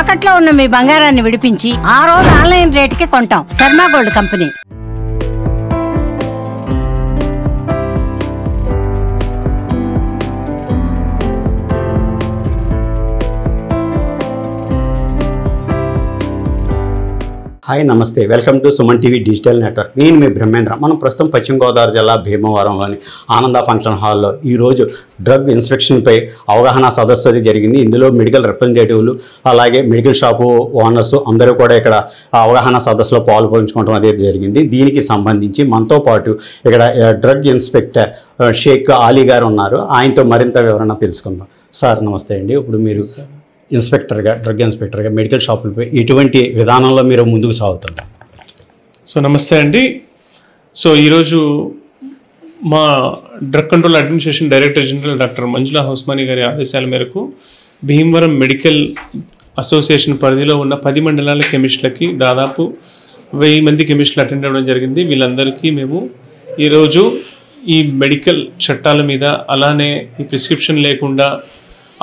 తాకట్లో ఉన్న మీ బంగారాన్ని విడిపించి ఆ రోజు ఆన్లైన్ రేటుకి కొంటాం. Sharma gold company. హాయ్ నమస్తే, welcome to Suman TV digital network. నేను మీ బ్రహ్మేంద్ర. మనం ప్రస్తుతం పశ్చిమ గోదావరి జిల్లా భీమవరంలోని ఆనంద ఫంక్షన్ హాల్లో ఈరోజు డ్రగ్ ఇన్స్పెక్షన్పై అవగాహన సదస్సు అది జరిగింది. ఇందులో మెడికల్ రిప్రజెంటేటివ్లు అలాగే మెడికల్ షాపు ఓనర్స్ అందరూ కూడా ఇక్కడ అవగాహన సదస్సులో పాల్పంచుకోవడం అనేది జరిగింది. దీనికి సంబంధించి మనతో పాటు ఇక్కడ డ్రగ్ ఇన్స్పెక్టర్ షేక్ ఆలీ గారు ఉన్నారు. ఆయనతో మరింత వివరణ తెలుసుకుందాం. సార్ నమస్తే అండి. ఇప్పుడు మీరు ఇన్స్పెక్టర్గా, డ్రగ్ ఇన్స్పెక్టర్గా మెడికల్ షాపులపై ఎటువంటి విధానంలో మీరు ముందుకు సాగుతున్నారు? సో నమస్తే అండి. సో ఈరోజు మా drug control administration director general doctor Manjula హౌస్మాని గారి ఆదేశాల మేరకు భీమవరం మెడికల్ అసోసియేషన్ పరిధిలో ఉన్న 10 మండలాల కెమిస్టులకి దాదాపు 1000 మంది కెమిస్టులు అటెండ్ అవ్వడం జరిగింది. వీళ్ళందరికీ మేము ఈరోజు ఈ మెడికల్ చట్టాల మీద, అలానే ఈ ప్రిస్క్రిప్షన్ లేకుండా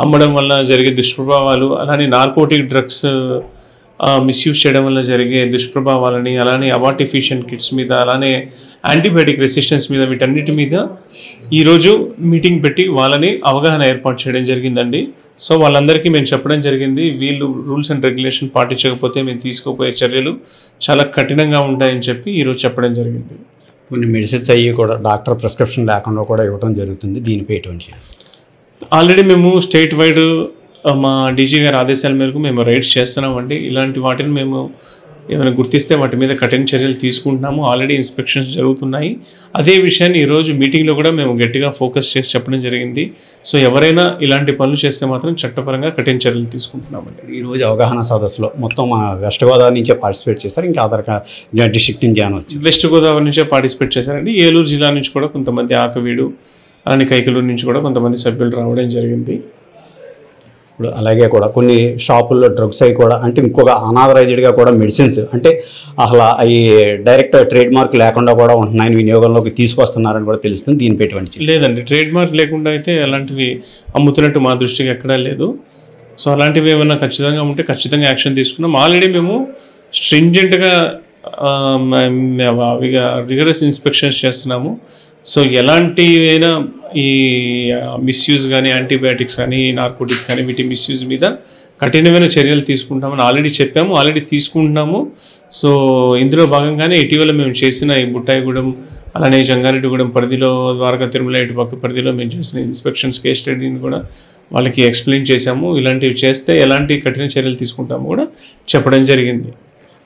అమ్మడం వల్ల జరిగే దుష్ప్రభావాలు, అలానే నార్కోటిక్ డ్రగ్స్ మిస్యూజ్ చేయడం వల్ల జరిగే దుష్ప్రభావాలని, అలానే అబార్టిఫిషియన్ కిట్స్ మీద, అలానే యాంటీబయాటిక్ రెసిస్టెన్స్ మీద, వీటన్నిటి మీద ఈరోజు మీటింగ్ పెట్టి వాళ్ళని అవగాహన ఏర్పాటు చేయడం జరిగిందండి. సో వాళ్ళందరికీ మేము చెప్పడం జరిగింది, వీళ్ళు రూల్స్ అండ్ రెగ్యులేషన్ పాటించకపోతే మేము తీసుకోపోయే చర్యలు చాలా కఠినంగా ఉంటాయని చెప్పి ఈరోజు చెప్పడం జరిగింది. కొన్ని మెడిసిన్స్ అయ్యి కూడా డాక్టర్ ప్రిస్క్రిప్షన్ లేకుండా కూడా ఇవ్వడం జరుగుతుంది. దీనిపై ఎటువంటి? ఆల్రెడీ మేము స్టేట్ వైడ్ మా డీజీ గారి ఆదేశాల మేరకు మేము రైడ్స్ చేస్తున్నామండి. ఇలాంటి వాటిని మేము ఏమైనా గుర్తిస్తే వాటి మీద కఠిన చర్యలు తీసుకుంటున్నాము. ఆల్రెడీ ఇన్స్పెక్షన్స్ జరుగుతున్నాయి. అదే విషయాన్ని ఈరోజు మీటింగ్లో కూడా మేము గట్టిగా ఫోకస్ చేసి చెప్పడం జరిగింది. సో ఎవరైనా ఇలాంటి పనులు చేస్తే మాత్రం చట్టపరంగా కఠిన చర్యలు తీసుకుంటున్నామండి. ఈరోజు అవగాహన సదస్సులో మొత్తం వెస్ట్ గోదావరి నుంచే పార్టిసిపేట్ చేస్తారు, ఇంకా అదర్ డిస్ట్రిక్ట్ నుంచి వచ్చి వెస్ట్ గోదావరి నుంచే పార్టిసిపేట్ చేశారండి. ఏలూరు జిల్లా నుంచి కూడా కొంతమంది, ఆకవీడు అలానే కైకలూరు నుంచి కూడా కొంతమంది సభ్యులు రావడం జరిగింది. ఇప్పుడు అలాగే కూడా కొన్ని షాపుల్లో డ్రగ్స్ అవి కూడా అంటే ఇంకొక అనాథరైజ్డ్గా కూడా మెడిసిన్స్ అంటే అసలు అవి డైరెక్ట్ ట్రేడ్ మార్క్ లేకుండా కూడా ఉంటున్నాయని వినియోగంలోకి తీసుకొస్తున్నారని కూడా తెలుస్తుంది. దీనిపై ఎటువంటి? లేదండి, ట్రేడ్ మార్క్ లేకుండా అయితే అలాంటివి అమ్ముతున్నట్టు మా దృష్టికి ఎక్కడా లేదు. సో అలాంటివి ఏమైనా ఖచ్చితంగా ఉంటే ఖచ్చితంగా యాక్షన్ తీసుకున్నాం. ఆల్రెడీ మేము స్ట్రింజెంట్గా అవిగా రిగరస్ ఇన్స్పెక్షన్స్ చేస్తున్నాము. సో ఎలాంటివైనా ఈ మిస్యూజ్ కానీ, యాంటీబయాటిక్స్ కానీ, నార్కోటిక్స్ కానీ వీటి మిస్యూజ్ మీద కఠినమైన చర్యలు తీసుకుంటామని ఆల్రెడీ చెప్పాము, ఆల్రెడీ తీసుకుంటున్నాము. సో ఇందులో భాగంగానే ఇటీవల మేము చేసిన ఈ బుట్టాయిగూడెం అలానే జంగారెడ్డిగూడెం పరిధిలో, ద్వారకా తిరుమల ఇటుపక్క పరిధిలో మేము చేసిన ఇన్స్పెక్షన్స్ కేస్ స్టడీని కూడా వాళ్ళకి ఎక్స్ప్లెయిన్ చేశాము. ఇలాంటివి చేస్తే ఎలాంటి కఠిన చర్యలు తీసుకుంటామో కూడా చెప్పడం జరిగింది.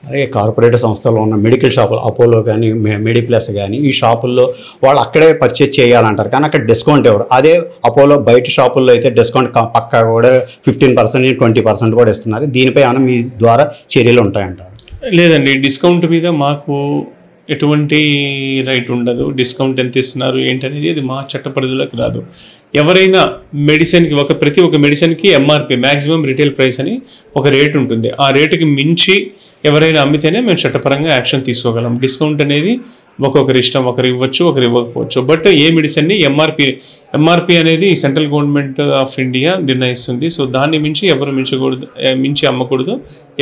అలాగే కార్పొరేట్ సంస్థల్లో ఉన్న మెడికల్ షాపులు, అపోలో కానీ, మెడిప్లస్ కానీ, ఈ షాపుల్లో వాళ్ళు అక్కడే పర్చేజ్ చేయాలంటారు కానీ అక్కడ డిస్కౌంట్ ఎవరు? అదే అపోలో బయట షాపుల్లో అయితే డిస్కౌంట్ పక్కా కూడా 15%, 20% కూడా ఇస్తున్నారు. దీనిపై ఏమైనా మీ ద్వారా చర్యలు ఉంటాయంటారు? లేదండి, డిస్కౌంట్ మీద మాకు ఎటువంటి రైట్ ఉండదు. డిస్కౌంట్ ఎంత ఇస్తున్నారు ఏంటనేది అది మా చట్ట పరిధిలోకి రాదు. ఎవరైనా మెడిసిన్కి ప్రతి ఒక్క మెడిసిన్కి ఎంఆర్పి, మ్యాక్సిమం రిటైల్ ప్రైస్ అని ఒక రేట్ ఉంటుంది. ఆ రేటుకి మించి ఎవరైనా అమ్మితేనే మేము చట్టపరంగా యాక్షన్ తీసుకోగలం. డిస్కౌంట్ అనేది ఒక్కొక్కరి ఇష్టం, ఒకరు ఇవ్వచ్చు, ఒకరు ఇవ్వకపోవచ్చు. బట్ ఏ మెడిసిన్ని ఎంఆర్పి అనేది సెంట్రల్ గవర్నమెంట్ ఆఫ్ ఇండియా నిర్ణయిస్తుంది. సో దాన్ని మించి ఎవరు మించి అమ్మకూడదు.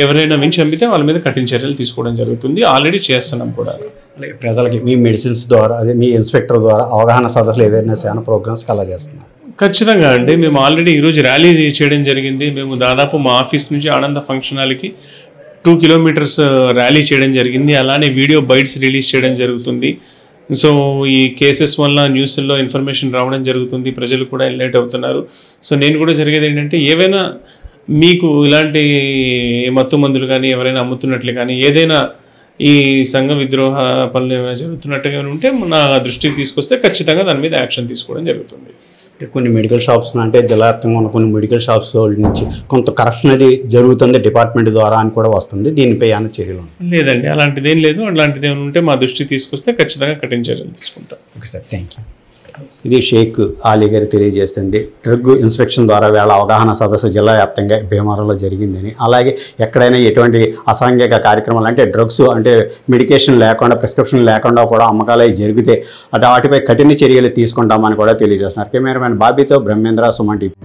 ఎవరైనా మించి అమ్మితే వాళ్ళ మీద కఠిన చర్యలు తీసుకోవడం జరుగుతుంది. ఆల్రెడీ చేస్తున్నాం కూడా. అలాగే ప్రజలకి మీ మెడిసిన్స్ ద్వారా, అదే మీ ఇన్స్పెక్టర్ ద్వారా అవగాహన సదస్సులు అవేర్నెస్ ఏమైనా ప్రోగ్రామ్స్ అలా చేస్తున్నారు? ఖచ్చితంగా అండి. మేము ఆల్రెడీ ఈరోజు ర్యాలీ చేయడం జరిగింది. మేము దాదాపు మా ఆఫీస్ నుంచి ఆనంద ఫంక్షన్ హాల్కి 2 కిలోమీటర్స్ ర్యాలీ చేయడం జరిగింది. అలానే వీడియో బైట్స్ రిలీజ్ చేయడం జరుగుతుంది. సో ఈ కేసెస్ వల్ల న్యూస్లో ఇన్ఫర్మేషన్ రావడం జరుగుతుంది. ప్రజలు కూడా ఎలర్ట్ అవుతున్నారు. సో నేను కూడా జరిగేది ఏంటంటే, ఏవైనా మీకు ఇలాంటి మత్తు మందులు కానీ ఎవరైనా అమ్ముతున్నట్లు కానీ, ఏదైనా ఈ సంఘ విద్రోహ పనులు ఏమైనా జరుగుతున్నట్టుగా ఉంటే నా దృష్టికి తీసుకొస్తే ఖచ్చితంగా దాని మీద యాక్షన్ తీసుకోవడం జరుగుతుంది. కొన్ని మెడికల్ షాప్స్ అంటే జిల్లా వ్యాప్తంగా ఉన్న కొన్ని మెడికల్ షాప్స్ నుంచి కొంత కరప్షన్ అది జరుగుతుంది డిపార్ట్మెంట్ ద్వారా అని కూడా వస్తుంది. దీనిపై ఏమైనా చర్యలు? లేదండి, అలాంటిది ఏం లేదు. అలాంటిది ఏమైనా ఉంటే మా దృష్టికి తీసుకొస్తే ఖచ్చితంగా కఠిన చర్యలు తీసుకుంటాం. Okay sir, thank you. ఇది షేక్ ఆలీ గారు తెలియజేస్తుంది. డ్రగ్ ఇన్స్పెక్షన్ ద్వారా వేళ అవగాహన సదస్సు జిల్లా వ్యాప్తంగా భీమవరంలో జరిగిందని, అలాగే ఎక్కడైనా ఎటువంటి అసాంఘిక కార్యక్రమాలు అంటే డ్రగ్స్ అంటే మెడికేషన్ లేకుండా, ప్రిస్క్రిప్షన్ లేకుండా కూడా అమ్మకాలు జరిగితే వాటిపై కఠిన చర్యలు తీసుకుంటామని కూడా తెలియజేస్తున్నారు. కెమెరామెన్ బాబీతో బ్రహ్మేంద్ర, సుమన్ టీవీ.